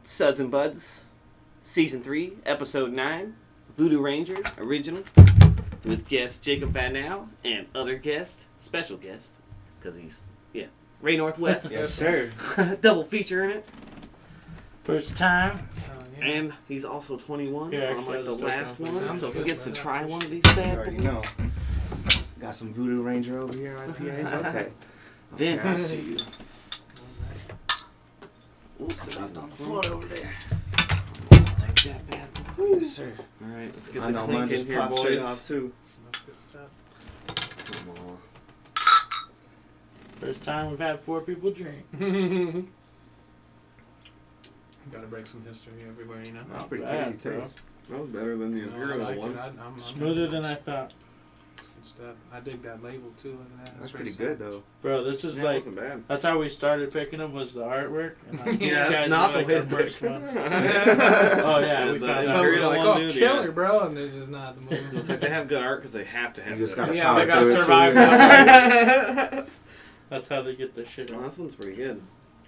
Suds and Buds, Season 3, Episode 9, Voodoo Ranger, original, with guest Jacob Vaknowe and other guest, special guest, because he's, Ray Northwest. Yes, sir. Double feature in it. First time. And he's also 21, unlike the last one, Sounds so he good, gets to man. try one of these You bad already boys. know. Got some Voodoo Ranger over here, IPAs. Okay. Vince, Okay, I see you. Left on the floor over there. Take that bad boy. Yes, sir. Alright, let's get I the know clink mine in just here, popped straight boys. off too. That's good stuff. Come on. First time we've had 4 people drink. Gotta break some history everywhere, you know. That's pretty bad, crazy bro. taste. That was better than the No, I Imperial like one. it. I'm Smoother than I thought. It's good stuff. I dig that label too. Look at that. That's pretty good though. Bro, this is That like, wasn't bad. that's how we started picking them, was the artwork. And like, these Yeah, that's guys not were, the like, way our to first pick. ones. Oh yeah, we The found Some out. Imperial are like, one, oh, dude, killer, yeah. bro, and it's just not the It's movie. like they have good art because they have to have You just good gotta Yeah, power they gotta through it, survive too. that. That's how they get the shit Well, on. this one's pretty good.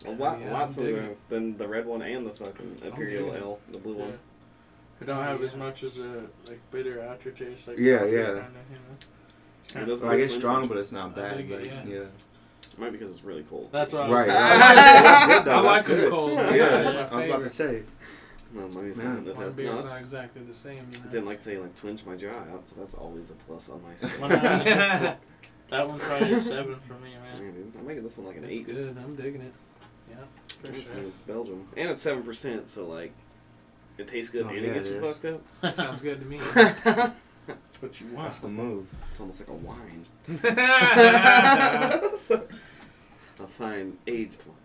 A Yeah, lot, yeah, lots I'm more digging than the red one and the fucking Imperial digging it. L, the blue Yeah. one. We don't have as Yeah. much as a like bitter aftertaste. Like Yeah, coffee yeah. Kinda, you know? It's It kinda- doesn't Like taste it's too strong, much. but it's not I bad. dig it, Like, yeah. yeah. It might be because it's really cold. That's what I was Right. saying. That's good though. I like That's them good. cold. Yeah, That's I my was about to favorite. say. Well, maybe Man, something that One has beer's nuts. not exactly the same, you know. Didn't like to say like twinge my jaw out, so that's always a plus on my side. When I- that one's probably a 7 for me, Yeah, man. dude, I'm making this one like an It's 8. good. I'm digging it. Yeah, for It's sure. in Belgium, and it's 7%, so like it tastes good Oh, and yeah, it gets it you is. fucked up. Sounds good to me. That's what you want. That's the move. It's almost like a wine. yeah. A fine aged one.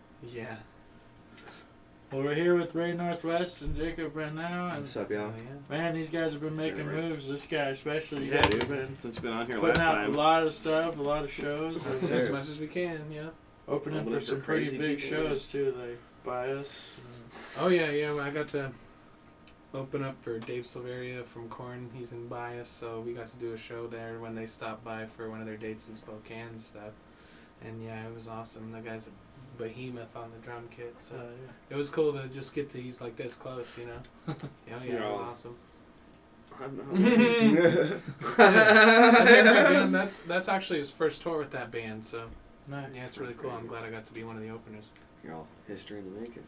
Well, we're here with Ray Northwest and Jacob Vaknowe, and What's up, y'all? man, these guys have been Yes, making sir. moves. This guy especially. You Yeah, guys dude. have been Since you've been on here last putting out time. a lot of stuff, a lot of shows, Yes, and sir. As much as we can, yeah. opening Opening for for some pretty crazy big people, shows too. Like Bias. Oh yeah. I got to open up for Dave Silveria from Korn. He's in Bias, so we got to do a show there when they stopped by for one of their dates in Spokane and stuff. And yeah, it was awesome. The guy's a behemoth on the drum kit, so it was cool to just get to he's like this close, you know. Yeah, it was awesome. I'm not. And that's actually his first tour with that band, so Nice. yeah, it's really cool. I'm glad I got to be one of the openers. You're all history in the making.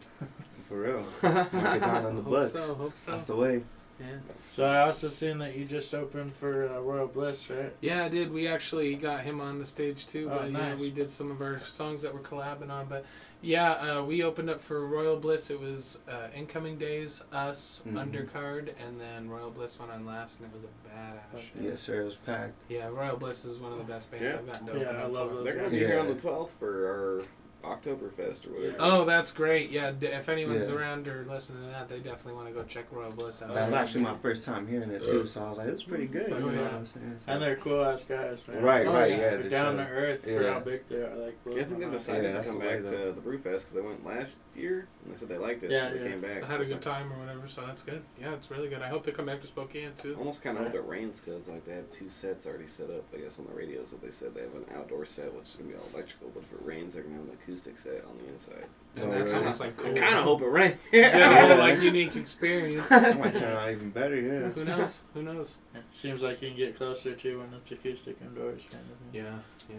For real. Mark it down on the books. Hope so. That's the way. Yeah. So I also seen that you just opened for Royal Bliss, right? Yeah, I did. We actually got him on the stage too. Oh, But yeah, nice. we did some of our songs that we're collabing on. But yeah, we opened up for Royal Bliss. It was Incoming Days, us, Mhm. Undercard, and then Royal Bliss went on last, and it was a badass show. Yes, sir. It was packed. Yeah, Royal Bliss is one of the best bands Yeah. I've gotten to Yeah, open I up love for. those They're going to be Yeah. here on the 12th for our Oktoberfest or whatever. Oh, that's great. Yeah, if anyone's Yeah. around or listening to that, they definitely want to go check Royal Bliss out. That was actually my first time hearing it too, so I was like, "This is pretty good." Oh, You know yeah. what I'm saying? So- And they're cool ass guys, man. Right, Oh, right, yeah. yeah. They're down to earth for Yeah. how big they are. Like, Yeah, I think they decided Yeah, to that's come the way, back to the Brewfest because they went last year and they said they liked it, Yeah, so they yeah. came back. I had a It's good like- time or whatever, so that's good. Yeah, it's really good. I hope they come back to Spokane too. Almost kind of hope it rains because like they have 2 sets already set up. I guess on the radio is what they said. They have an outdoor set which is gonna be all electrical, but if it rains, they're gonna have an acoustic set on the inside. And Oh, that's really? almost like cool. I kind of hope it rains. Get a whole like unique experience. That might turn out even better, yeah. Who knows? Who knows? It seems like you can get closer to when it's acoustic indoors, kind of thing. Yeah, yeah,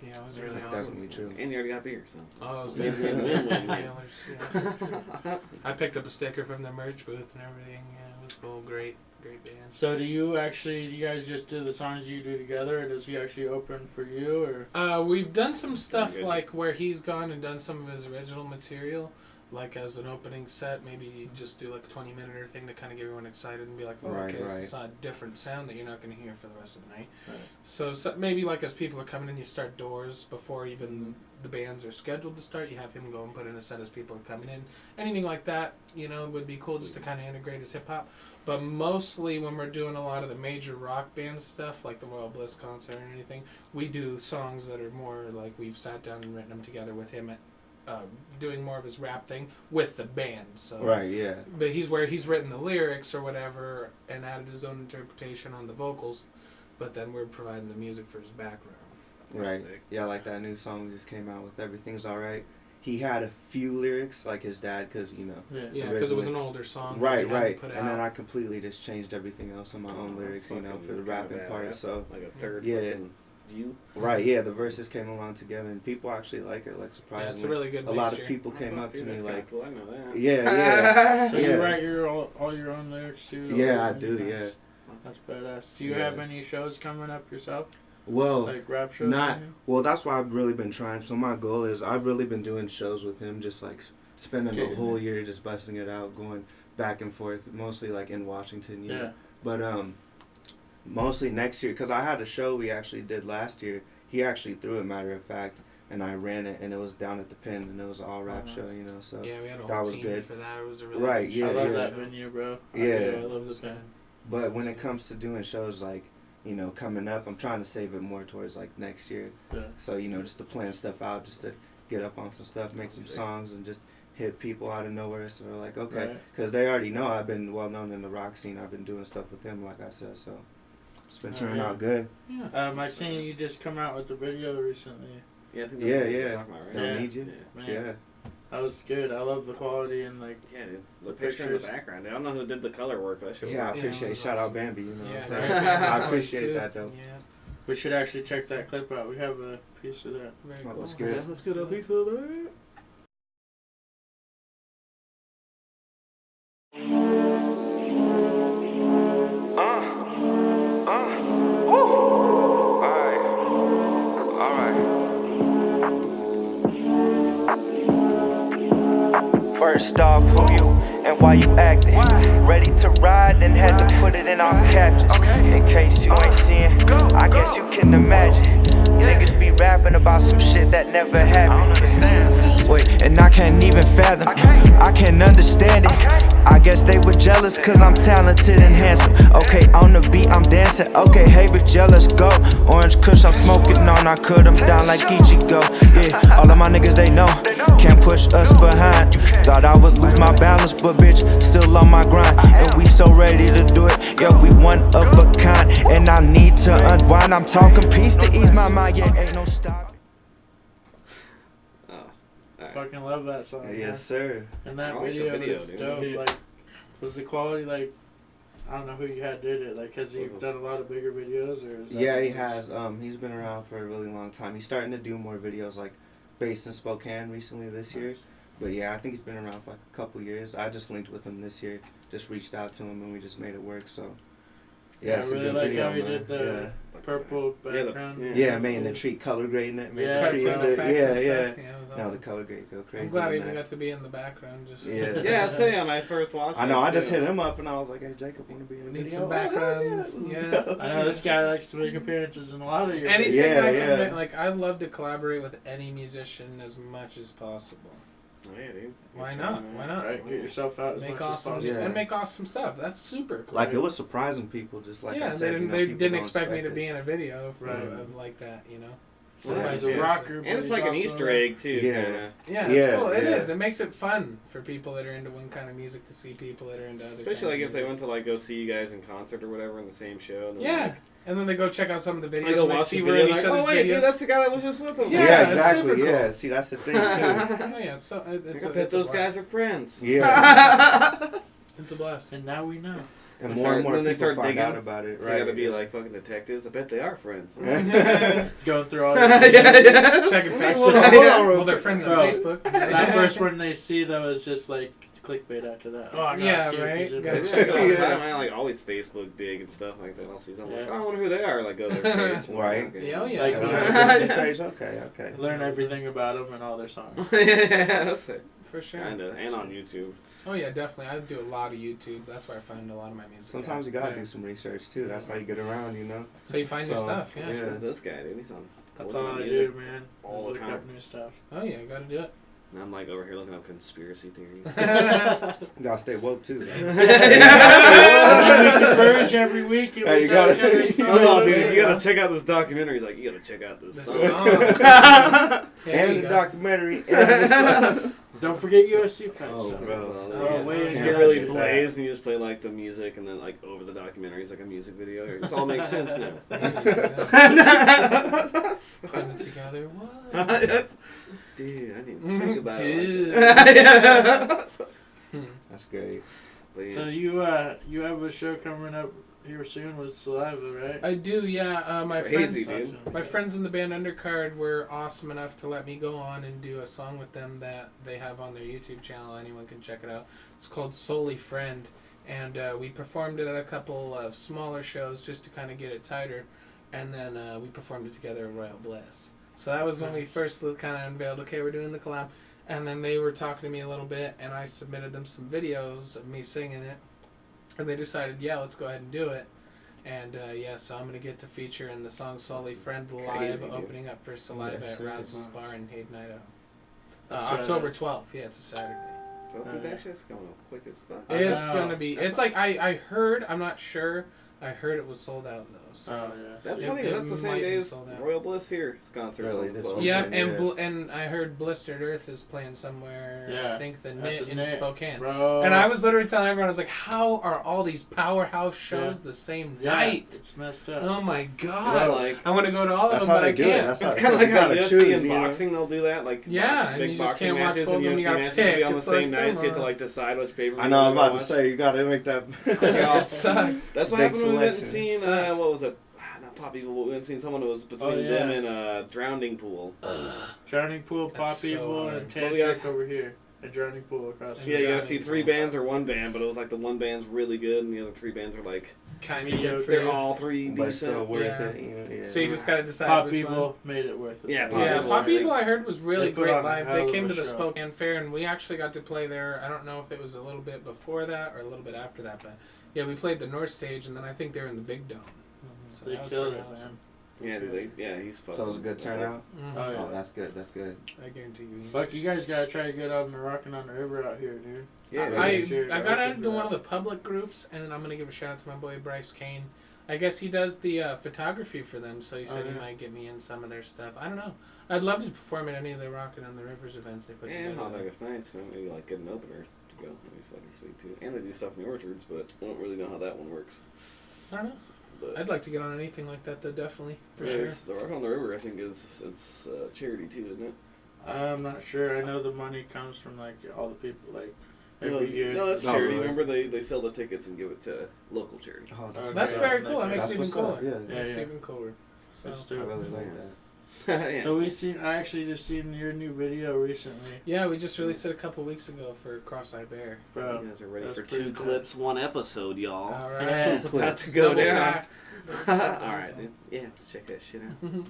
yeah. It was really That's awesome. definitely true. And you already got beer, so. Oh, it was Yeah, good. win-win. Yeah, I picked up a sticker from their merch booth and everything. Yeah, it was cool. Great band. So do you guys just do the songs you do together, or does he actually open for you, or? We've done some stuff guys like where he's gone and done some of his original material, like as an opening set. Maybe just do like a 20-minute thing to kind of get everyone excited and be like, oh, Right, okay, right. this is a different sound that you're not going to hear for the rest of the night. Right. So maybe like as people are coming in, you start doors before even the bands are scheduled to start. You have him go and put in a set as people are coming in. Anything like that, would be cool just to kind of integrate his hip hop. But mostly when we're doing a lot of the major rock band stuff, like the Royal Bliss concert or anything, we do songs that are more like we've sat down and written them together with him at doing more of his rap thing with the band. So Right, yeah. but he's written the lyrics or whatever and added his own interpretation on the vocals, but then we're providing the music for his background. Right. Sick. Yeah, like that new song we just came out with, Everything's Alright. he had a few lyrics like his dad, because you know. Yeah, because it was an older song. Right, that he hadn't right. put And out. then I completely just changed everything else on my own lyrics, you know, for the rapping part. So like a third Yeah. fucking view. right, yeah, the verses came along together, and people actually like it. Like Yeah, surprisingly, it's a really good a lot of mixture. people came up to me like, cool. I know that. yeah, So Yeah. you write all your own lyrics too? yeah, I Or- do, Nice. yeah. That's badass. Do you Yeah. have any shows coming up yourself? Well, Like rap shows? not- maybe? well, that's why I've really been trying. So my goal is I've really been doing shows with him, just like spending the Okay. whole year just busting it out, going back and forth, mostly like in Washington, you know. Yeah. But mostly next year, because I had a show we actually did last year. He actually threw it, matter of fact, and I ran it, and it was down at the Pen, and it was an all rap nice. show, you know. So Yeah, we had a that whole was team good. for that. It was a really Right, good yeah, I show. love yeah. that venue, bro. I Yeah. do. I love this band. But when it comes to doing shows like, you know, coming up, I'm trying to save it more towards like next year. Yeah. So, you know, just to plan stuff out, just to get up on some stuff, make some songs, and just hit people out of nowhere. So they're like, okay. Right. Because they already know I've been well known in the rock scene. I've been doing stuff with him, like I said. So it's been turning yeah. out good. Yeah. I seen you just come out with the video recently. Yeah, I think Yeah, that's what yeah. you're talking about, right? Don't Yeah. need you. Man, Yeah. that was good. I love the quality and like. Yeah, dude. The The picture in pictures. the background. I don't know who did the color work, but that shit was Yeah, I awesome. appreciate it it. was Shout out awesome. Bambi, you know what Yeah, I'm very saying? good. I Too. appreciate that, though. Yeah, We should actually check that clip out. We have a piece of that. very Oh, cool. that's good. Let's get a piece of that. First off, who you and why you acting? Ready to ride and had to put it in all captions. In case you ain't seeing, I guess you can imagine. Niggas be rapping about some shit that never happened. Wait, and I can't even fathom. I can't understand it. I guess they were jealous cause I'm talented and handsome. Okay, on the beat I'm dancing. Okay, hey bitch, yeah, let's go. Orange Kush I'm smoking on, I cut them down like Ichigo. Yeah, all of my niggas they know, can't push us behind. Thought I would lose my balance, but bitch, still on my grind. And we so ready to do it, yeah, we one of a kind. And I need to unwind, I'm talking peace to ease my mind, yeah, ain't no stop. Oh, alright. Fucking love that song. Yes, sir. And that I like the video, video, was dude. dope. Yeah. Like, was the quality like? I don't know who you had did it. Like, has he done a lot of bigger videos, or is that Yeah, he has. He's been around for a really long time. He's starting to do more videos like based in Spokane recently this year. But yeah, I think he's been around for like a couple years. I just linked with him this year. Just reached out to him and we just made it work. So yeah, I it's really a good like video, how he man. did the purple background. Yeah, making the tree color grading it. Making Yeah, the trees Cartoon the, effects yeah, and yeah. stuff. Yeah, it was Now the awesome. color grade go crazy. I'm glad on he that. got to be in the background. Just Yeah. Yeah, I say when I first watched I know. that I just too. hit him up and I was like, "Hey, Jacob, want to be in a Need video?" some backgrounds. Yeah. I know this guy likes to make appearances in a lot of your. Anything Yeah, I can yeah. make, like I'd love to collaborate with any musician as much as possible. Oh, yeah, dude. Why Good not? trying, Why man. not? Right, get yourself out as Make much awesome as possible. Yeah. and make awesome stuff. That's super cool. Like it was surprising people. Just like yeah, I said, they you know, didn't people don't expect me to it. be in a video for, Right. like that, you know. So Well, he's yeah. a rocker, And but it's he's like an also- Easter egg too, Yeah. kinda. Yeah, it's Yeah, cool. It yeah. is. It makes it fun for people that are into one kind of music to see people that are into other. Especially kinds like of if they music. went to like go see you guys in concert or whatever in the same show. And then, Yeah, like, and then they go check out some of the videos I go and they watch see the we're in video. each Like, other's oh wait, videos. dude, that's the guy that was just with them. Yeah, Yeah, it's exactly. super Yeah, cool. see, that's the thing too. Oh yeah, so it's I bet it's a those blast. guys are friends. Yeah, It's a blast. And now we know. and They more and start- more then they people start find digging. out about it. So Right? they gotta be like fucking detectives. I bet they are friends. Going through all your yeah, videos. yeah. Checking Hold Facebook. on, hold on, Well, they're friends on Bro. Facebook. That first one they see though is just like it's clickbait after that. Oh, I gotta Yeah, see if right? he's in Gotta this. I see it all the Yeah. time. I like always Facebook dig and stuff like that. I'll see something like, Yeah. oh, I wonder who they are. Like go to their page. Right. Okay. Yeah, oh, yeah. Like, Okay. Learn everything about them and all their songs. Yeah, that's it. For sure. Kinda, and on YouTube. Oh yeah, definitely. I do a lot of YouTube. That's where I find a lot of my music. Sometimes you gotta Yeah. do some research too. That's how you get around, you know. So you find your So, stuff, yeah. yeah. This is this guy, dude. He's on. That's working all on I music do, man. all Just the look time. up new stuff. Oh yeah, gotta do it. And I'm like over here looking up conspiracy theories. You gotta stay woke too. We converge every week and Hey, we you tell gotta- each other you stories. Oh, dude, you gotta check out this documentary. He's like, you gotta check out this The song. song. Yeah, there And you the go. documentary. And the song. Don't forget USC cuts. Oh, bro. Oh, wait, It's yeah. get really Can't blazed, and you just play like the music, and then like over the documentary is like a music video. It all makes sense now. Putting it together. What? That's, dude, I didn't even think about Dude. it. Like that. That's great. But yeah. So you have a show coming up here soon with Saliva, right? I do, yeah. My Crazy, friends, dude. my friends in the band Undercard were awesome enough to let me go on and do a song with them that they have on their YouTube channel. Anyone can check it out. It's called Solely Friend, and we performed it at a couple of smaller shows just to kind of get it tighter, and then we performed it together at Royal Bliss. So that was when we first kind of unveiled, okay, we're doing the collab, and then they were talking to me a little bit, and I submitted them some videos of me singing it. And they decided, yeah, let's go ahead and do it. And so I'm going to get to feature in the song Solely Friend live, Crazy, dude. opening up for Saliva Yes, at sir. Razzle's Bar in Hayden, Idaho. That's October badass. 12th. Yeah, it's a Saturday. Well, dude, that shit's going up quick as fuck. I It's know. going to be... That's It's like, I heard, I'm not sure, I heard it was sold out, though. So. Oh yeah. That's It- funny, 'cause it that's the same might day be as sold out. Royal Bliss here. His concert Really, on this 12th. one? Yeah, Okay, and yeah. and I heard Blistered Earth is playing somewhere, Yeah, I think the at Knit the in Knit. Spokane. Bro. And I was literally telling everyone, I was like, how are all these powerhouse shows the same night? It's messed up. Oh my Yeah, god. like, I want to go to all of That's them, how but I they do it. can't. That's how it's kind of like you how gotta UFC choose, and you know? boxing, they'll do that. Like, Yeah, and big you just boxing can't watch matches both and of them, UFC you gotta matches will be pick. on the It's same like, night, so you have to come like decide which pay-per-view I know, I was you about watch. to say, you gotta make that. Yeah. It sucks. That's what Big happened when we went and selection. seen, Sucks. what was it? Not Pop Evil, but we went and seen someone who was between Oh, yeah. them and Drowning Pool. Drowning Pool, Pop That's so Evil, hard. and But we gotta- Tantric over here. A Drowning Pool across the Yeah, you gotta Drowning see three Pool. bands or one band, but it was like the one band's really good and the other three bands are like, Kind Mediocre. of for they're you. all three But still decent. worth Yeah. it. You know, yeah. So you just gotta decide Pop which Evil one. made it worth it. Yeah, Pop Yeah, Evil, Pop really. Evil I heard was really They put great on a live. hell They of came a to the show. Spokane Fair and we actually got to play there. I don't know if it was a little bit before that or a little bit after that, but yeah, we played the North Stage and then I think they were in the Big Dome. So They that was killed pretty it, awesome. man. Yeah, dude, he's fucking. So it was a good turnout. Mhm. Oh, yeah. Oh, that's good. That's good. I guarantee you. Fuck, you guys gotta try to get on the Rockin' on the River out here, dude. Yeah, dude. I Cheers, I open got added for to one that. of the public groups, and I'm gonna give a shout out to my boy Bryce Kane. I guess he does the photography for them, so he said he yeah. might get me in some of their stuff. I don't know. I'd love to perform at any of the Rockin' on the Rivers events they put Yeah, Hot together. August nights, so maybe like get an opener to go. That'd be fucking sweet too. And they do stuff in the orchards, but I don't really know how that one works. I don't know. But I'd like to get on anything like that, though. Definitely, for yeah, sure. it's- the Rock on the River, I think it's charity too, isn't it? I'm not sure. I know the money comes from like all the people like every no, year. No, it's Oh, charity. really? Remember they sell the tickets and give it to local charity. Oh, Okay. That's Yeah, very like cool. That that. makes That's it even what's cooler. up, yeah. Makes Yeah. it even cooler. So. That's I dope. really like Yeah. that. Yeah. So I actually just seen your new video recently, Yeah, we just released it a couple weeks ago for Cross-Eyed Bear. bro. You guys are ready That's for pretty 2 dope. clips, 1 episode, y'all. All right. Yeah. It's about to go Double down. packed. All right, dude. Yeah, let's check that shit out.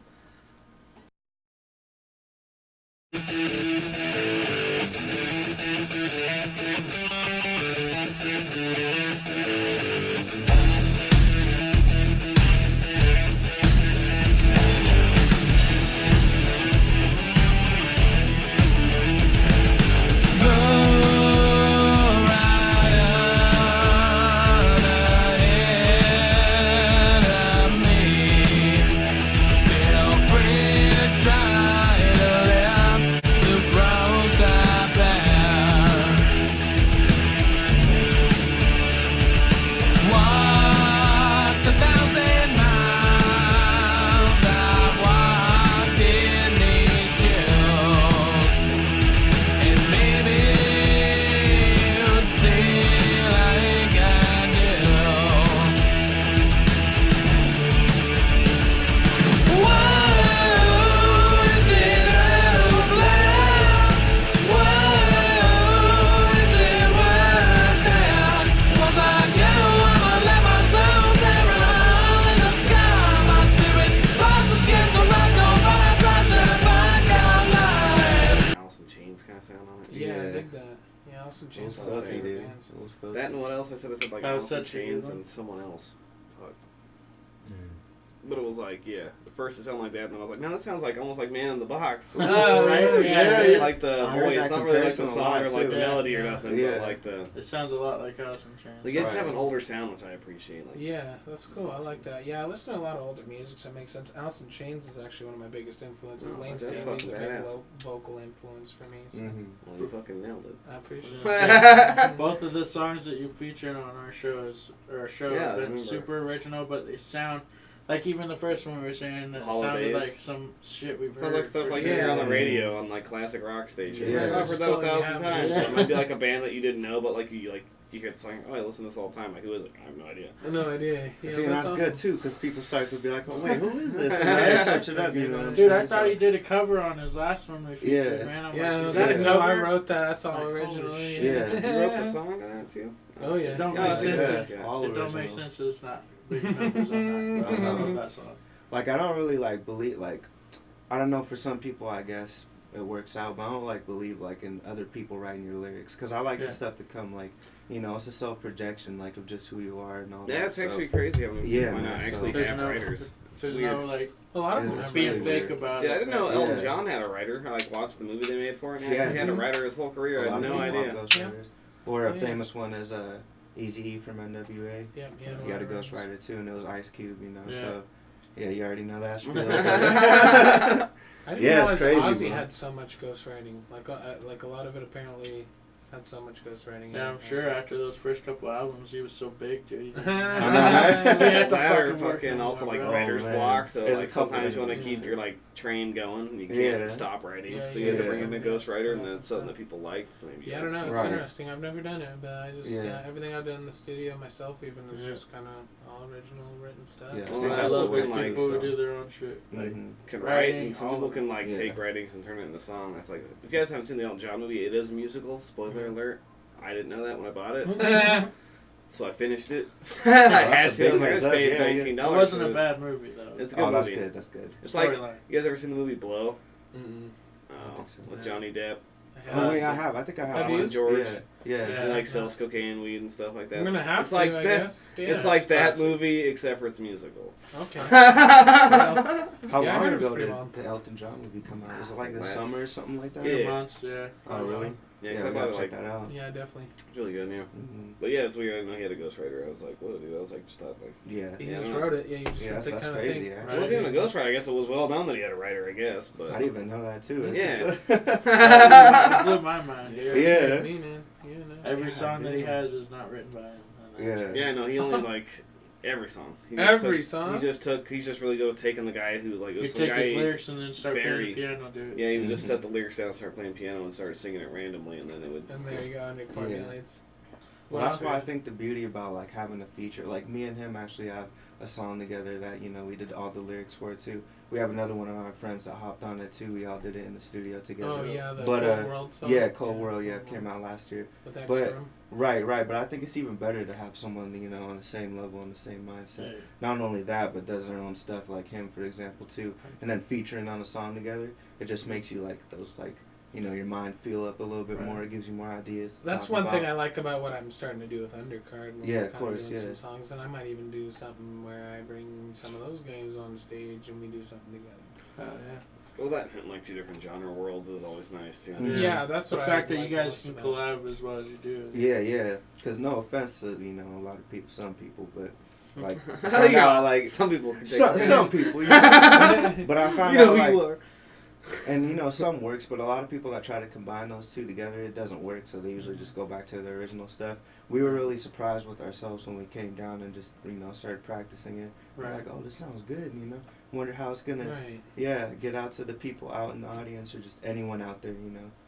Alice in Chains kind of sound on it. Yeah, I Yeah. dig that. Yeah, Austin It was Chains. I'll one of my say, filthy, favorite dude. bands. It was filthy. That and what else? I said like That was Alice in such a good Chains one. and someone else. Fuck. But it was like, yeah, at first it sounded like that, and then I was like, no, that sounds like almost like Man in the Box. Right? Yeah. Like the I heard voice, that not really like the comparison a song lot, or like the too. melody or Yeah. nothing, Yeah. but like the. It sounds a lot like Alice in Chains. Like, it's Right. have an older sound, which I appreciate. Like, Yeah, that's cool. I like that. Yeah, I listen to a lot of older music, so it makes sense. Alice in Chains is actually one of my biggest influences. Oh, Lane that's Staley's a fucking big badass. vocal influence for me. So well, you fucking nailed it. I appreciate Yeah. it. Both of the songs that you featured on our shows Yeah, have I been remember. super original, but they sound like even the first one we were saying that Holidays. sounded like some shit we've heard. Sounds like stuff for like sure. you hear on the Yeah. radio on like classic rock stations. Yeah. Like, oh, I've heard that a Just totally 1,000 have times. it. So it might be like a band that you didn't know, but like you hear the song. Oh, I listen to this all the time. Like, who is it? I have no idea. No idea. Yeah, See, and that's awesome. good too, because people start to be like, "Oh, wait, who is this?" And I search it up, you know. what I'm Dude, I saying? thought So- he did a cover on his last one we featured, Yeah. man. I'm Yeah, like, is is that a yeah. no, I cover? wrote that. That's all Like, holy original. shit. Yeah. You wrote the song on that too? Oh yeah. It don't Yeah, make I sense. think Yeah, It all don't make original. sense that it's not big numbers on that. But I love that song. Like, I don't really like believe, like, I don't know, for some people I guess it works out, but I don't like believe like in other people writing your lyrics, because I like Yeah. the stuff to come, like, you know, it's a self-projection, like, of just who you are and all Yeah, that. it's so- actually crazy how many Yeah, people man, I so- actually There's have no- writers. It's There's weird. no like A lot of Yeah, them it's have being really fake weird. about Dude, it. I didn't know but- Elton Yeah. John had a writer. I like watched the movie they made for him. Yeah. He had a writer his whole career. I A had lot no of people idea. have ghostwriters. Or a Oh, yeah. famous one is Eazy-E from NWA. Yep, He had a ghostwriter too, and it was Ice Cube, you know. Yeah. So, yeah, you already know that. I didn't Yeah, it's realize crazy, Ozzy bro. had so much ghostwriting. Like a lot of it apparently had so much ghostwriting. Yeah, I'm sure after those first couple albums, he was so big, dude. He didn't- I know, We right? had to That or fucking work fucking on also it, like bro. writer's man. block. So There's a like couple sometimes you want to of keep them. your like train going. And you can't Yeah. stop writing. Yeah, So you have to yeah. bring in a ghostwriter, and Lots that's of something that stuff. people liked. So maybe Yeah, I don't know. It's Right. interesting. I've never done it, but I just Yeah. everything I've done in the studio myself even is Yeah. just kind of all original written stuff. Yeah. Well, think I that's love what when we're people like, who so. do their own shit. Like, Mhm. can write, writing, and some all people of can like Yeah. take writings and turn it into song. That's like if you guys haven't seen the Elton John movie, it is a musical. Spoiler alert. I didn't know that when I bought it, so I finished it. I had that's to. a I was big like, I heads just up. paid Yeah, yeah. $19. It wasn't for a this. bad movie though. It's a good Oh, that's movie. good. That's good. It's like Storyline. you guys ever seen the movie Blow? Mm-mm. Oh, think so. with Johnny Depp. Oh wait, I have. I think I have. Have you? one. George. Yeah. Yeah. He like sells cocaine, weed, and stuff like that. I'm gonna have it's to. like I that. guess. Yeah, It's like that classic. movie, except for it's musical. Okay. How Yeah, I long heard it was ago pretty did long. the Elton John movie come out? Was it like Like this last- summer or something like that? Few Yeah. months, yeah. Oh really? Yeah, Yeah, except we I gotta was check like that out. Yeah, definitely. it's really good. Yeah, Mhm. but yeah, it's weird. I didn't know he had a ghostwriter. I was like, whoa, dude. I was like, just thought like. Yeah. You Yeah, just I don't wrote it. Yeah, you just Yeah, wrote that's the kind crazy, of thing. yeah. It Right. wasn't even a ghostwriter. I guess it was well known that he had a writer. I guess, but. I didn't even know that too. It's Yeah. It blew my mind, dude. Yeah. Me, man. You know. Every God song that he damn. has is not written by him. And that's- Yeah. Yeah, no, he only like every song. He Every took- song? He's just really good at taking the guy who like it You was some take guy. his lyrics and then start Barry. playing the piano, dude. Yeah, he would just Mhm. set the lyrics down, start playing piano, and start singing it randomly, and then it would. And there you go, and it formulates. Well, Wow. that's why I think the beauty about like having a feature, like me and him actually have a song together that we did all the lyrics for it too. We have another one of our friends that hopped on it too. We all did it in the studio together. Oh yeah, the But, Cold World song. Yeah, Cold World. Yeah, Cold came World. out last year. With X but- Room. Right. But I think it's even better to have someone on the same level, on the same mindset. Yeah. Not only that, but does their own stuff like him, for example, too. And then featuring on a song together, it just makes you like those your mind feel up a little bit Right. more. It gives you more ideas. to That's talk one thing about. I like about what I'm starting to do with Undercard. When Yeah, we're of kinda course, doing yeah. some songs, and I might even do something where I bring some of those guys on stage and we do something together. Oh, yeah. Well, that in like two different genre worlds is always nice too. Yeah. Yeah, that's The what fact I that like you guys most can about collab as well as you do. Yeah. Because no offense to a lot of people, some people, but like I Yeah. found out like Some people can take some people, but I found you know out who you like, are. and some works, but a lot of people that try to combine those two together, it doesn't work. So they usually just go back to the original stuff. We were really surprised with ourselves when we came down and just started practicing it. We're Right. like, oh, this sounds good. Wonder how it's gonna Right. get out to the people out in the audience or just anyone out there.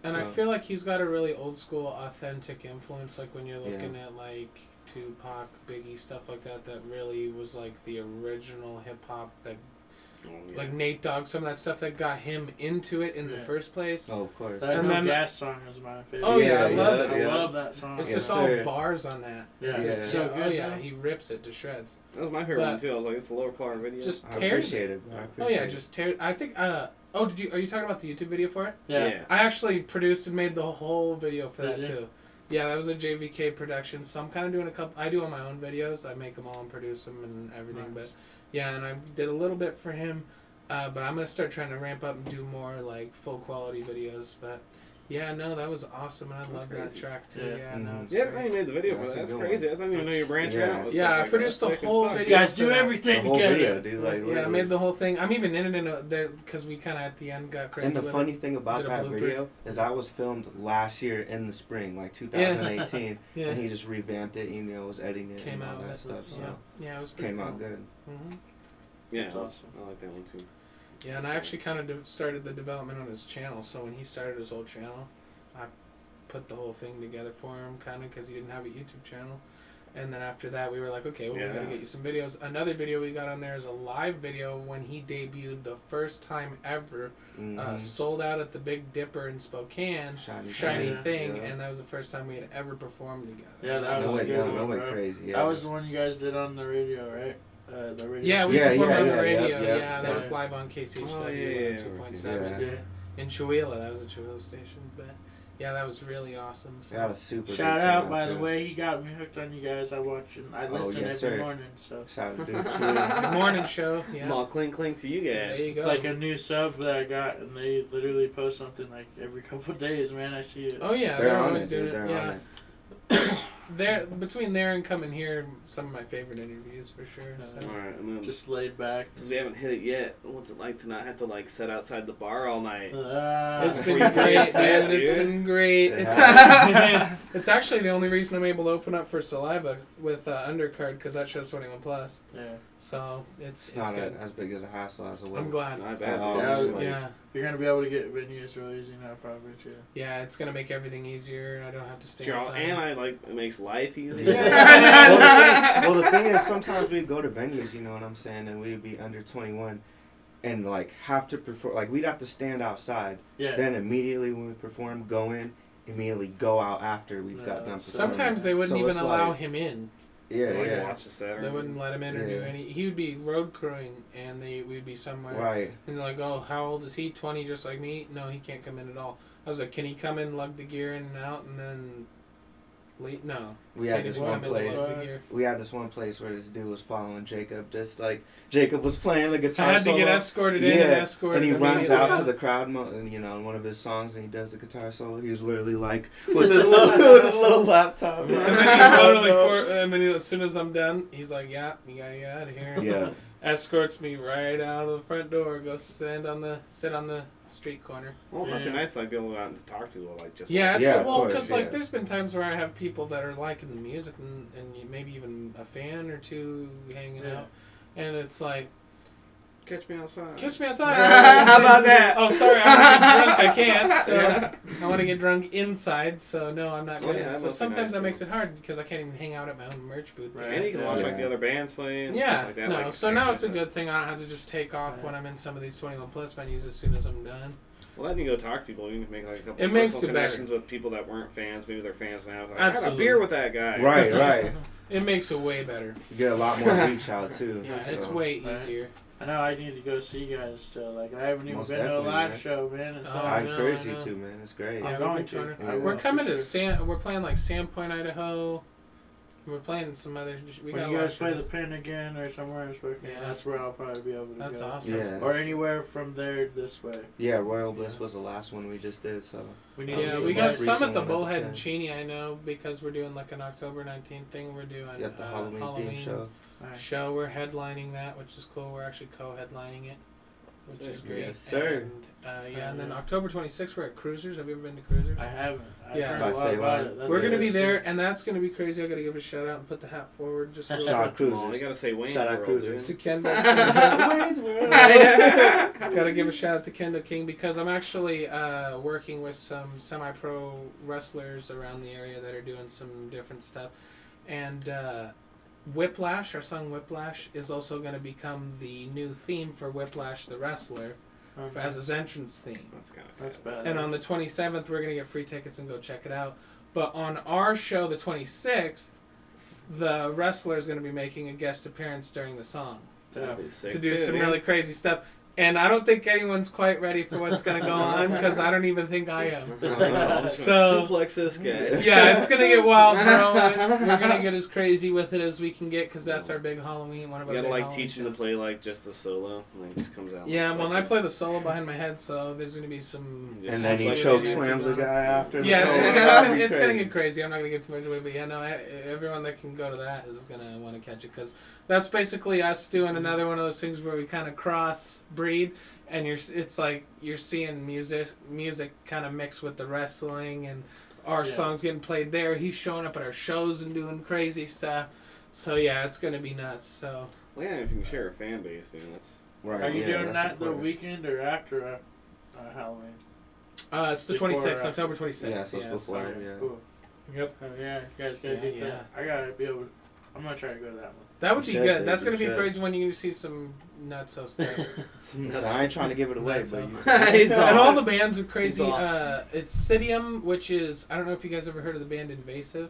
And I So- feel like he's got a really old school, authentic influence. Like when you're looking at like Tupac, Biggie, stuff like that. That really was like the original hip hop. That Oh, yeah. like Nate Dogg, some of that stuff that got him into it in the Yeah. first place. Oh, of course. That And No then- Gas song is my favorite. Oh yeah, I love it. I yeah. love that song. It's Yes, just all sir. bars on that. Yeah, It's Yeah. just so oh good. yeah, though. he rips it to shreds. That was my favorite But- one too. I was like, it's a lower quality video. Just I tears appreciate it. it. Bro. I Oh appreciate yeah, it. just tear. I think. Are you talking about the YouTube video for it? Yeah. I actually produced and made the whole video for Did that you? too. Yeah, that was a JVK production. So I'm kind of doing a couple. I do all my own videos. I make them all and produce them and everything. Nice. But yeah, and I did a little bit for him. But I'm gonna start trying to ramp up and do more like full quality videos. But yeah, no, that was awesome, and I love that crazy. track too. Yeah. Yeah, no, it's Yeah, great. you made the video for That's that. a That's good crazy. I didn't even know you're branching Yeah. out. with Yeah, stuff I like produced that. the Sick as whole fuck. You video. guys do The everything whole together. video, dude. Like, Yeah, I literally. made the whole thing. I'm even in it there because we kind of at the end got crazy. And the with funny it. thing about Did a that blooper. video is that was filmed last year in the spring, like 2018, Yeah, and he just revamped it. You know, was editing it came and all out that with stuff. it. So Yeah, it was pretty came cool. out good. Hmm. Yeah, That's awesome. I like that one too. Yeah, and I actually kind of started the development on his channel. So when he started his whole channel, I put the whole thing together for him, kind of, because he didn't have a YouTube channel. And then after that, we were like, okay, well, we gotta Yeah. get you some videos. Another video we got on there is a live video when he debuted the first time ever, sold out at the Big Dipper in Spokane, Shiny Thing. Thing, Yeah. and that was the first time we had ever performed together. Yeah, that That was went, a good that one, went bro. crazy. Yeah. That was the one you guys did on the radio, right? The radio. Yeah, we Yeah, performed yeah, on the yeah, radio. yep, Yeah, yep, that yeah. was live on KCHW Oh, yeah, 2.7 yeah. Yeah. in Chihuahua. That was a Chihuahua station, but yeah, that was really awesome. So. Got a super. Shout big out, turnout, by the too. way, he got me hooked on you guys. I watch and I listen yes, every sir. morning. So Shout out, dude. Good morning show. I'm Yeah, all clink to you there guys. you go. it's like a new sub that I got, and they literally post something like every couple of days. Man, I see it. Oh yeah, They're they're on always it, doing dude. it. They're Yeah, on it. they're between there and coming here, some of my favorite interviews for sure. So. All right, I'm gonna Just laid back. because we haven't hit it yet. What's it like to not have to like sit outside the bar all night? It's Before been you play great, a set, dude. It's dude. been great. It It's, has. it's actually the only reason I'm able to open up for Saliva with Undercard because that show's 21 plus. Yeah. So it's It's not good. as big as a hassle as it was. I'm glad. Not bad. Oh, dude. like- Yeah, You're gonna be able to get venues real easy now, probably too. yeah. It's gonna make everything easier. I don't have to stay You're all- outside. and I like it makes life easier. Well, the thing is, sometimes we go to venues, you know what I'm saying, and we'd be under 21, and like have to perform. Like we'd have to stand outside. Yeah. Then immediately when we perform, go in. Immediately go out after we've got done performing. Sometimes they wouldn't So even it's allow like- him in. Yeah, Like, yeah. watch the set. They wouldn't let him in or do Yeah. any. He would be road crewing, and we'd be somewhere. Right. And they're like, "Oh, how old is he? 20, just like me? No, he can't come in at all." I was like, "Can he come in, lug the gear in and out, and then leave?" No. We had Can't this even one come in, place. lug the gear. We had this one place where this dude was following Jacob, just like Jacob was playing the guitar I had to solo. get escorted in and Yeah, escorted and he runs immediately. out to the crowd, and you know, in one of his songs, and he does the guitar solo. He was literally like with his little laptop. And then he literally, and then as soon as I'm done, he's like, "Yeah, you gotta get out of here." Yeah. Escorts me right out of the front door. Go sit on the street corner. Well, it must be Yeah. nice to like be able to go out and talk to people like just. Yeah, it's Yeah, good. of Well, course, because like yeah. there's been times where I have people that are liking the music and maybe even a fan or two hanging Yeah. out, and it's like, catch me outside. catch me outside. How about that? Oh, sorry, I want to get drunk. I can't. So I want to get drunk inside. So no, I'm not Oh, gonna. yeah, that so must be sometimes nice, that makes too. it hard because I can't even hang out at my own merch booth. Right. And you can watch Yeah. like the other bands play and Yeah, stuff like that. no. like, So now it's a actually. good thing. I don't have to just take off Right. when I'm in some of these 21 plus venues as soon as I'm done. Well, then you go talk to people. You can make like a couple It of makes personal it better. connections with people that weren't fans. Maybe they're fans now. Like, I had a Absolutely. beer with that guy. Right, right. It makes it way better. You get a lot more reach out too. Yeah, so. it's way Right. easier. I know I need to go see you guys still. Like I haven't even Most been to a definitely, live man. show, man. It's Oh, I I know, encourage I you know. to, man. It's great. I'm Yeah, going we're to. trying Yeah. We're coming for to sure. We're playing like Sandpoint, Idaho. We're playing some other. We When got you a lot guys of play the shows. Pin again or somewhere in Spokane, Yeah. that's where I'll probably be able to That's go. awesome. Yeah. Or anywhere from there this way. Yeah, Royal Bliss Yeah. was the last one we just did, so. We need Yeah, to we get got most some recent at the one at the Bullhead Pin. and Cheney, I know, because we're doing like an October 19th thing. We're doing Yep, the Halloween theme show. Alright. show. We're headlining that, which is cool. We're actually co-headlining it, which is great. Yes, sir. And, yeah, and then October 26th, we're at Cruisers. Have you ever been to Cruisers? I haven't. I've Yeah. heard By a lot State about Line. it. That's We're gonna be interesting. there, and that's gonna be crazy. I gotta give a shout out and put the hat forward just real Shout out quick. Come on, Cruisers. you gotta say Wayne's Shout out World, Cruisers. To dude. Kendall. Wayne's World. Gotta give a shout out to Kendall King because I'm actually working with some semi-pro wrestlers around the area that are doing some different stuff, and Whiplash, our song Whiplash, is also going to become the new theme for Whiplash the Wrestler Okay. as his entrance theme. That's kind of That's bad. And on the 27th, we're going to get free tickets and go check it out. But on our show, the 26th, the wrestler is going to be making a guest appearance during the song Yeah. sick to do too, some man. really crazy stuff. And I don't think anyone's quite ready for what's going to go on because I don't even think I am. So suplex this guy. Yeah, it's going to get wild, bro. We're going to get as crazy with it as we can get because that's our big Halloween, one of our You big gotta Halloween teach him to shows. play just the solo, just comes out. Yeah, well, I play the solo behind my head, so there's going to be some... And then he Suplex choke you. slams a guy after. Yeah, the solo. it's gonna get crazy. I'm not gonna give too much away, but yeah, no, everyone that can go to that is gonna want to catch it because that's basically us doing another one of those things where we kind of cross breed, and it's like you're seeing music kind of mixed with the wrestling, and our songs getting played there. He's showing up at our shows and doing crazy stuff. So yeah, it's gonna be nuts. So. Well, yeah, if you can share a fan base, dude, that's. Right, Are you doing that's that the important. weekend or after Halloween? It's the Before, 26th, October 26th. Yeah, so it's before. Sorry. Yeah. Cool. Yep. Oh, yeah, you guys gotta Yeah, get yeah. that. I gotta be able. I'm gonna try to go to that one. That would You be should, good. dude, That's you gonna be should. crazy when you see some nutso stuff. So I ain't trying to give it away, That's but all. you. He's And all- all the bands are crazy. He's all- It's Sidium, which is I don't know if you guys ever heard of the band Invasive.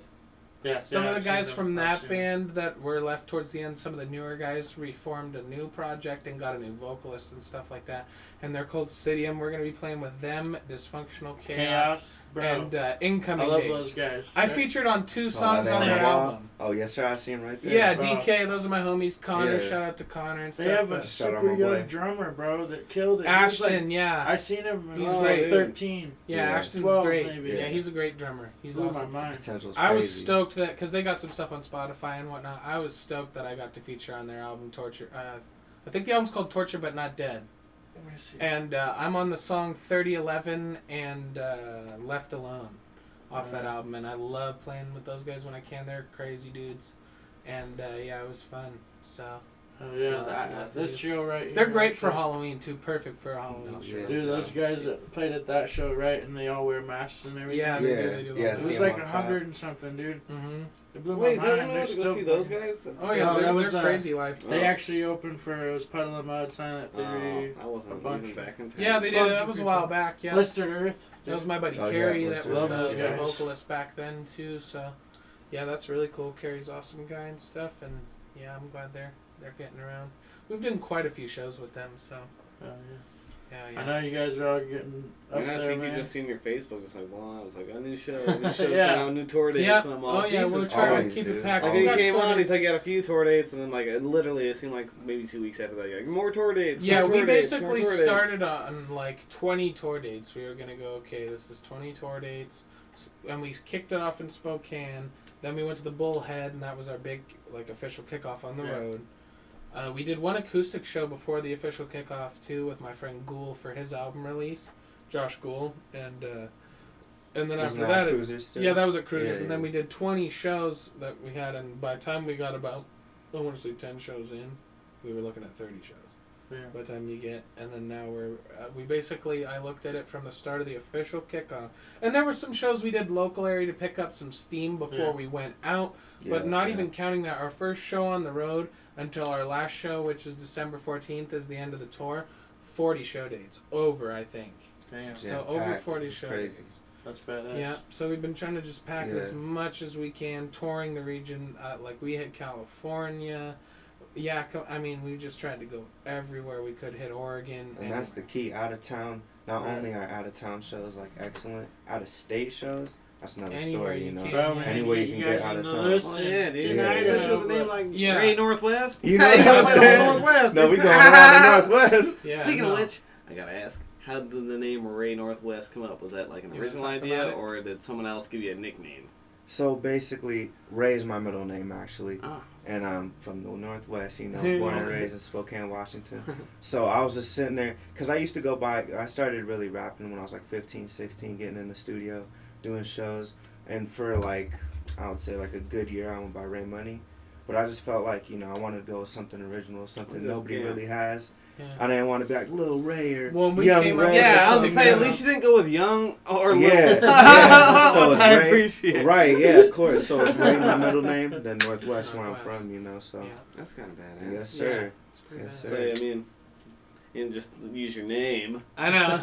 Yeah. Some of I've the guys seen from them. I've that seen band that were left towards the end, some of the newer guys reformed a new project and got a new vocalist and stuff like that. And they're called Sidium. We're going to be playing with them, Dysfunctional them. Chaos, Bro. and I Incoming love Days. those guys. I They're- featured on 2 Oh, songs they on on their the wall? album. Oh yes, sir. I see him right there. Yeah, Bro. DK, those are my homies. Connor, Yeah. shout out to Connor and stuff. They have a but- Shout out super my boy. young drummer, bro, that killed it. He was Ashton, like, yeah. I seen him when he He's was great. like 13. Yeah, Yeah. Ashton's 12 great. maybe. Yeah, he's a great drummer. He's Blew awesome. my mind. Potential's I was crazy. stoked that because they got some stuff on Spotify and whatnot. I was stoked that I got to feature on their album Torture. I think the album's called Torture But Not Dead, Let me see. and I'm on the song 3011 and Left Alone off that album, and I love playing with those guys when I can. They're crazy dudes, and yeah, it was fun. So Oh yeah, this show right here. they're great for actually. Halloween too. Perfect for a Halloween Oh, show. yeah. Dude, those guys that played at that show, right, and they all wear masks and everything. Yeah, Yeah, they do. yeah, It see was 'em like on top. 100 and something, dude. Mm-hmm. It blew Wait, is my that mind. one They're to go still see those playing. guys? Oh yeah, No, they're, that was, they're crazy live. They actually opened for it was Puddle of Mud, Silent Theory, I wasn't a bunch even of- back in town. Yeah, they did. Bunch That of was a people. while back. Yeah. Blistered Earth. That was my buddy Oh, yeah, Carrie. That Blister. was Love those the guys. vocalist back then too. So, yeah, that's really cool. Carrie's awesome guy and stuff, and yeah, I'm glad they're getting around. We've done quite a few shows with them, so Oh, yeah. yeah. I know you guys are all getting up I there, think you man. just seen your Facebook, just like, well, I was like, a new show, Yeah. now, new tour dates, Yeah. and I'm all, Oh yeah, Jesus we'll try to Always, keep it dude. packed. Like, We he got came tour on, he's dates. like, got a few tour dates, and then, like, it seemed like maybe 2 weeks after that, like, more tour dates. Yeah, more we tour dates, more basically tour dates. started on like 20 tour dates. We were gonna go, okay, this is 20 tour dates, and we kicked it off in Spokane. Then we went to the Bullhead, and that was our big like official kickoff on the Yeah. road. We did one acoustic show before the official kickoff too, with my friend Gould for his album release, Josh Gould, and then Wasn't after that that, Cruisers still? yeah, that was at Cruisers, Yeah, and then yeah. we did 20 shows that we had, and by the time we got about, I want to say 10 shows in, we were looking at 30 shows. Yeah. By the time you get, and then now we basically, I looked at it from the start of the official kickoff, and there were some shows we did local area to pick up some steam before Yeah. we went out, Yeah, but not yeah. even counting that, our first show on the road until our last show, which is December 14th, is the end of the tour, 40 show dates, over I think. Damn, So Yeah, over packed. 40 It's show crazy. dates. that's badass. Yeah, so we've been trying to just pack Yeah. as much as we can, touring the region. Like we hit California. Yeah, I mean, we just tried to go everywhere we could. Hit Oregon. And that's the key. Out of town, not Right. only are out of town shows like excellent, out of state shows, that's another Anywhere story, you you know. can. Bro, man, Anywhere you can guys get out in of the town. list Oh, and yeah, dude. Yeah. Especially with a name like Yeah. Ray Northwest. You know Hey, what I'm gotta play the saying? Northwest. No, we going around the Northwest. Yeah, Speaking no. of which, I gotta ask, how did the name Ray Northwest come up? Was that like an You wanna original talk idea, about it? or did someone else give you a nickname? So basically, Ray's my middle name actually, Ah. and I'm from the Northwest. You know, Yeah, born and okay. raised in Spokane, Washington. So I was just sitting there because I used to go by. I started really rapping when I was like 15, 16, getting in the studio, doing shows, and for like I would say like a good year, I went by Ray Money. But I just felt like, you know, I wanted to go with something original, something Just, nobody yeah. really has. Yeah. I didn't want to be like Lil Ray or When we Young came up Ray. with or Yeah, I was something. gonna say, at least you didn't go with Young or Lil. Yeah, yeah. So it's I Ray. appreciate. Right, yeah, of course. So it's Ray, my middle name, then Northwest, where I'm Northwest. from, you know. So Yeah. That's kind of badass. yes, sir. It's pretty Yes, bad. sir. So I mean, and just use your name. I know. Bro,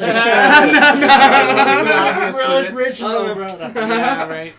it's Obviously. original, bro. Yeah, right.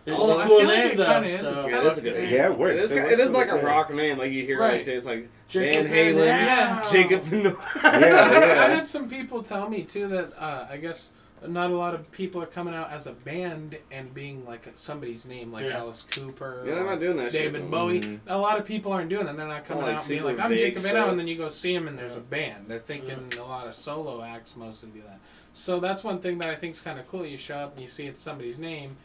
It's Oh, a I cool feel like name it though. kinda is. So. It's Yeah, kinda that's a good name. Yeah, it works. It is like a rock name. Like you hear Right. it's like Jacob Van Halen, Vaknowe. Jacob Vaknowe. Yeah, I yeah. had some people tell me too that I guess not a lot of people are coming out as a band and being like somebody's name, like Yeah. Alice Cooper. Yeah, they're or not doing that shit. David no Bowie. Mhm. A lot of people aren't doing that. They're not coming like out and being super like, I'm vague Jacob Vaknowe, stuff. and then you go see him and there's a band. They're thinking a lot of solo acts mostly do that. So that's one thing that I think is kind of cool. You show up and you see it's somebody's name.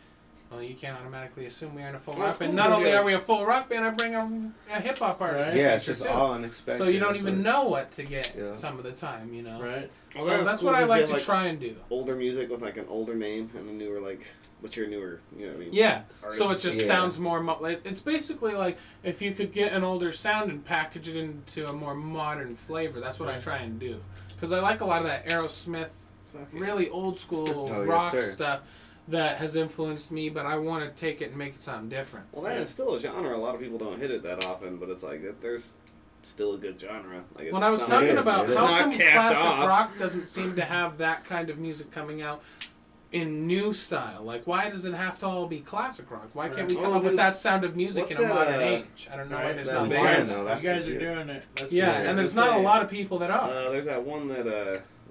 Well, you can't automatically assume we aren't a full Well, rock that's band. cool Not 'cause only you are have- we a full rock band, I bring a hip hop artist. Right. Yeah, it's feature, just too. all unexpected. So you don't That's even what- know what to get Yeah. some of the time, you know. Right. Well, So that's cool what I 'cause you like have, to try and do. Older music with like an older name and a newer like, what's your newer, you know what I mean? Yeah. Artist. So it just Yeah. sounds more. It's basically like if you could get an older sound and package it into a more modern flavor. That's what I try and do. Because I like a lot of that Aerosmith, really old school Oh, yes, rock sir. stuff that has influenced me, but I want to take it and make it something different. Well, that is still a genre. A lot of people don't hit it that often, but it's like there's still a good genre. Like it's When I was not- talking It is, about it is. how It's not come capped classic off. rock doesn't seem to have that kind of music coming out in new style, like why does it have to all be classic rock? Why can't we Right. come Oh, up with dude, that sound of music what's in a that, modern age? I don't know why Right, there's that not We band, more. can, though. You That's guys the are shit. doing it. That's Yeah, for sure. and there's It's not a a- lot of people that are, there's that one that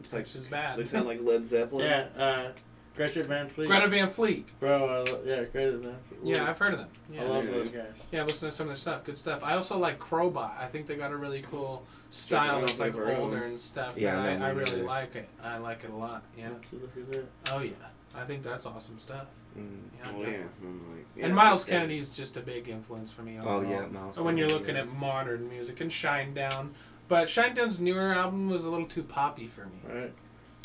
it's like which is bad. they sound like Led Zeppelin. Yeah, Greta Van Fleet. Greta Van Fleet. Bro, Greta Van Fleet. Yeah, I've heard of them. I Yeah, love Yeah. those guys. yeah, listen to some of their stuff. Good stuff. I also like Crowbot. I think they got a really cool I style don't that's think like I've heard of older them. and stuff. Yeah, that no, I me really neither. like it. I like it a lot. Yeah. So look at that. Oh yeah. I think that's awesome stuff. Mm. Yeah, Oh definitely. yeah. I'm like, yeah, And Miles it's just- Kennedy's just a big influence for me. Oh overall. yeah, Miles. And when you're Kennedy, looking yeah. at modern music and Shinedown, but Shinedown's newer album was a little too poppy for me. Right.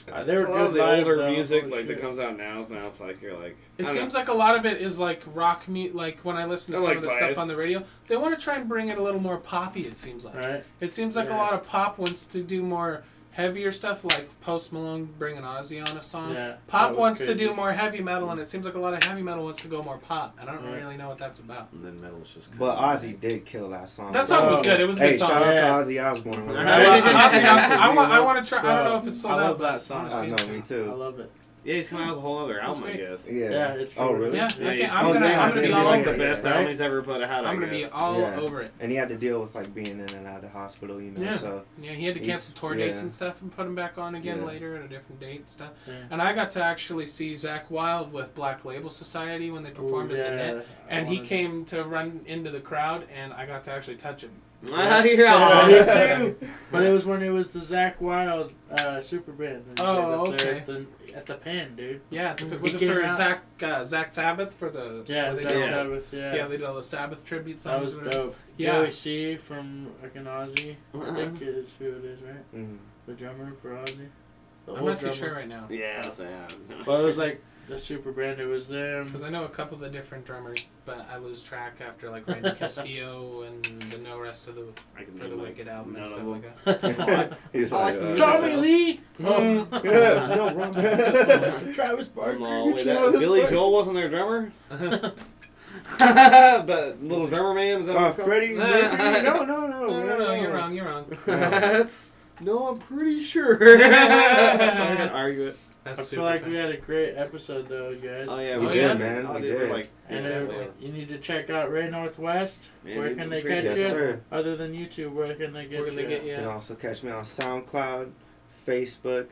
It's They were a lot of good the live, older though. music Holy like that shit. comes out now. It's like you're like. It I don't seems know. like a lot of it is like rock like when I listen to I some like of the bias. stuff on the radio, they want to try and bring it a little more poppy. It seems like. Right. It seems like a Yeah. lot of pop wants to do more heavier stuff, like Post Malone bringing Ozzy on a song. Yeah. Pop that was wants to crazy. do more heavy metal, and it seems like a lot of heavy metal wants to go more pop. I don't Right. really know what that's about. And then metal's just. But Ozzy did kill that song. That song was Oh. good. It was a Hey, good song. shout out Yeah. to Ozzy Osbourne. I I want to try. I don't know if it's sold I out. love but that song. I I wanna know, see me it. I too. love it. Yeah, he's coming out with a whole other album, I great. guess. Yeah. Yeah, it's Oh, cool. really? Yeah, Yeah, I he's- can't, I'm Oh, gonna, yeah, I'm I gonna be didn't all like over the it. best right? album he's ever put out. I'm I gonna be guess. all Yeah. over it. And he had to deal with like being in and out of the hospital, you know. Yeah. So Yeah, he had to He's- cancel tour dates yeah. and stuff and put him back on again Yeah. later at a different date and stuff. Yeah. And I got to actually see Zakk Wylde with Black Label Society when they performed Ooh, at the yeah, Net. I And he wanna- came to run into the crowd, and I got to actually touch him. Ah, you're Yeah, all- me too. But it was when it was the Zakk Wylde super band. And Oh, they were okay. At the pen, dude. Yeah, He was it came for out- Zach Sabbath for the? Yeah, where they Zakk did- Yeah. Sabbath. Yeah. Yeah, they did all the Sabbath tribute That was songs. or whatever. dope. Yeah. Joey C from fucking Ozzy, I think is who it is, right? mm. The drummer for Ozzy. The I'm old not too drummer. sure right now. Yeah, so, yeah. Well, it was like the super band. It was them. Because I know a couple of the different drummers, but I lose track after like Randy Castillo and the no rest of the I can for the name, like, Wicked album and none stuff of like them. that. He's I like, like the Tommy Lee. Mm. yeah, no, wrong. Travis Barker. No, wait, Travis that, Billy Barker. Joel wasn't their drummer? But Little Drummer Man? Is that what it's called? Freddie Nah. Mercury? No, No, you're wrong. You're wrong. That's... No, I'm pretty sure. I can argue it. That's I super feel like fun. we had a great episode though, guys. Oh, yeah, We we did, did. man, Oh, we dude, we're did. like, And yeah, if definitely. you need to check out Ray Northwest. Man, Where we can they appreciate catch Yes, you? sir. Other than YouTube, where can they get Where can you? they get You can you? also catch me on SoundCloud, Facebook,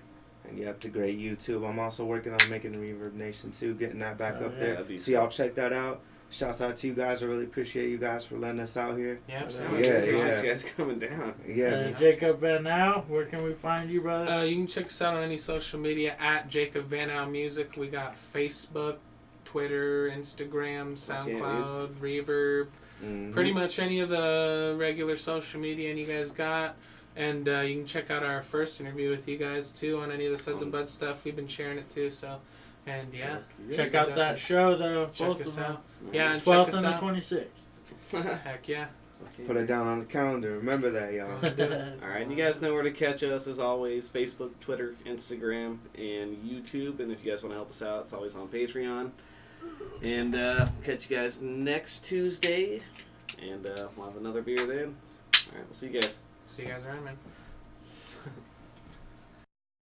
and you have the great YouTube. I'm also working on making Reverb Nation too, getting that back Oh, up yeah. there. That'd be So y'all check that out. Shouts out to you guys. I really appreciate you guys for letting us out here. Yeah, Yeah, absolutely. Yeah, you yeah. guys coming down. Yeah, Jacob Vaknowe, where can we find you, brother? You can check us out on any social media at Jacob Vaknowe Music. We got Facebook, Twitter, Instagram, SoundCloud, Reverb, mhm. pretty much any of the regular social media you guys got. And you can check out our first interview with you guys too on any of the Suds and Buds stuff. We've been sharing it too. So, and yeah, Check so out that definitely show though. check Both us of them. out. Yeah, and 12th check us and the out. 26th. Heck yeah. Put it down on the calendar. Remember that, y'all. Alright, you guys know where to catch us as always. Facebook, Twitter, Instagram, and YouTube. And if you guys want to help us out, it's always on Patreon. And catch you guys next Tuesday. And we'll have another beer then. Alright, we'll see you guys. See you guys around, man.